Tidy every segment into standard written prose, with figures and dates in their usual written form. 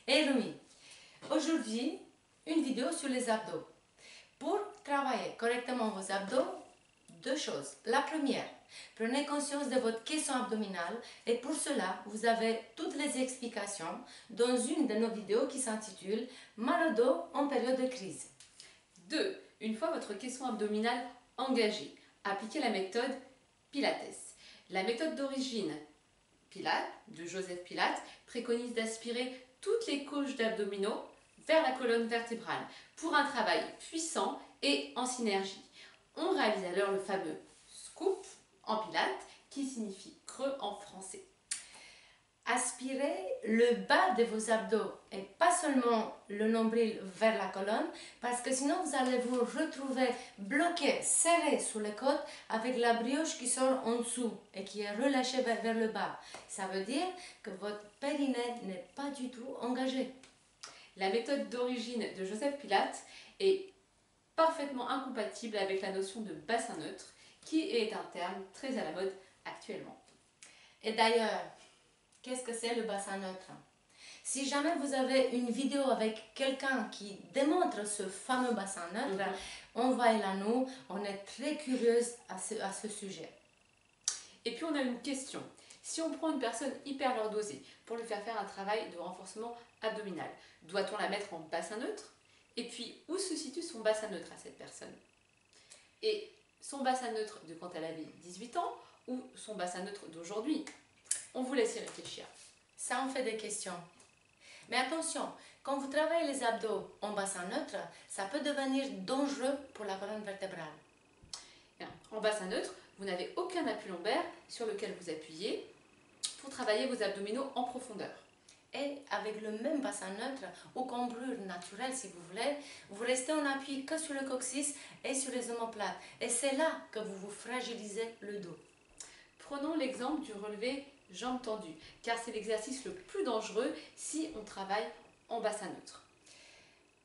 Hey Rumi, aujourd'hui, une vidéo sur les abdos. Pour travailler correctement vos abdos, deux choses. La première, prenez conscience de votre caisson abdominale et pour cela, vous avez toutes les explications dans une de nos vidéos qui s'intitule « Mal au dos en période de crise ». 2. Une fois votre caisson abdominal engagé, appliquez la méthode Pilates. La méthode d'origine Pilates, de Joseph Pilates, préconise d'aspirer toutes les couches d'abdominaux vers la colonne vertébrale pour un travail puissant et en synergie. On réalise alors le fameux scoop en Pilates qui signifie creux en français. Aspirez le bas de vos abdos et pas seulement le nombril vers la colonne parce que sinon vous allez vous retrouver bloqué, serré sous les côtes avec la brioche qui sort en dessous et qui est relâchée vers le bas. Ça veut dire que votre périnée n'est pas du tout engagé. La méthode d'origine de Joseph Pilates est parfaitement incompatible avec la notion de bassin neutre qui est un terme très à la mode actuellement. Et d'ailleurs, qu'est-ce que c'est le bassin neutre? Si jamais vous avez une vidéo avec quelqu'un qui démontre ce fameux bassin neutre, envoyez-la nous, on est très curieuse à ce sujet. Et puis on a une question. Si on prend une personne hyperlordosée pour lui faire un travail de renforcement abdominal, doit-on la mettre en bassin neutre? Et puis où se situe son bassin neutre à cette personne? Et son bassin neutre de quand elle avait 18 ans ou son bassin neutre d'aujourd'hui? On vous laisse y réfléchir. Ça en fait des questions. Mais attention, quand vous travaillez les abdos en bassin neutre, ça peut devenir dangereux pour la colonne vertébrale. En bassin neutre, vous n'avez aucun appui lombaire sur lequel vous appuyez pour travailler vos abdominaux en profondeur. Et avec le même bassin neutre ou cambrure naturelle si vous voulez, vous restez en appui que sur le coccyx et sur les omoplates. Et c'est là que vous vous fragilisez le dos. Prenons l'exemple du relevé jambes tendues, car c'est l'exercice le plus dangereux si on travaille en bassin neutre.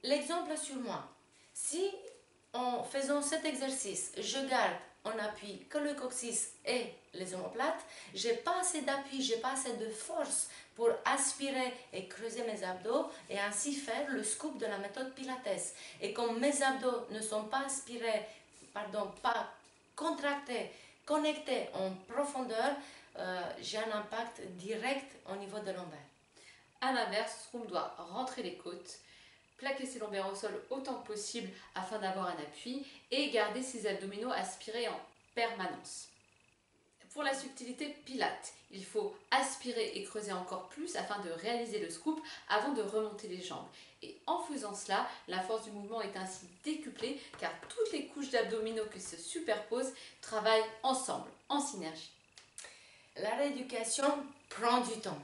L'exemple sur moi. Si en faisant cet exercice, je garde en appui que le coccyx et les omoplates, j'ai pas assez d'appui, j'ai pas assez de force pour aspirer et creuser mes abdos et ainsi faire le scoop de la méthode Pilates. Et comme mes abdos ne sont pas aspirés, pas contractés, connectés en profondeur, j'ai un impact direct au niveau de lombaire. A l'inverse, Room doit rentrer les côtes, plaquer ses lombaires au sol autant que possible afin d'avoir un appui et garder ses abdominaux aspirés en permanence. Pour la subtilité Pilates, il faut aspirer et creuser encore plus afin de réaliser le scoop avant de remonter les jambes. Et en faisant cela, la force du mouvement est ainsi décuplée car toutes les couches d'abdominaux qui se superposent travaillent ensemble, en synergie. La rééducation prend du temps,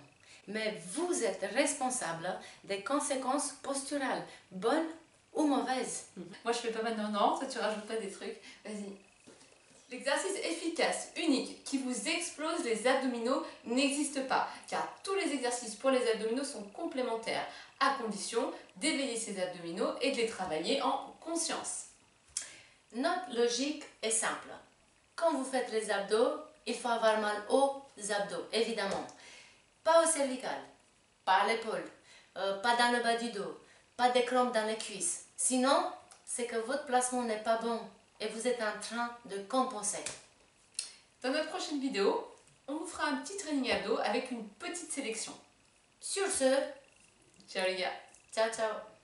mais vous êtes responsable des conséquences posturales, bonnes ou mauvaises. Moi je fais pas mal non, toi tu rajoutes pas des trucs, vas-y. L'exercice efficace, unique, qui vous explose les abdominaux n'existe pas, car tous les exercices pour les abdominaux sont complémentaires, à condition d'éveiller ces abdominaux et de les travailler en conscience. Notre logique est simple. Quand vous faites les abdos, il faut avoir mal aux abdos, évidemment. Pas au cervical, pas à l'épaule, pas dans le bas du dos, pas des crampes dans les cuisses. Sinon, c'est que votre placement n'est pas bon et vous êtes en train de compenser. Dans notre prochaine vidéo, on vous fera un petit training abdos avec une petite sélection. Sur ce, ciao les gars. ciao ciao.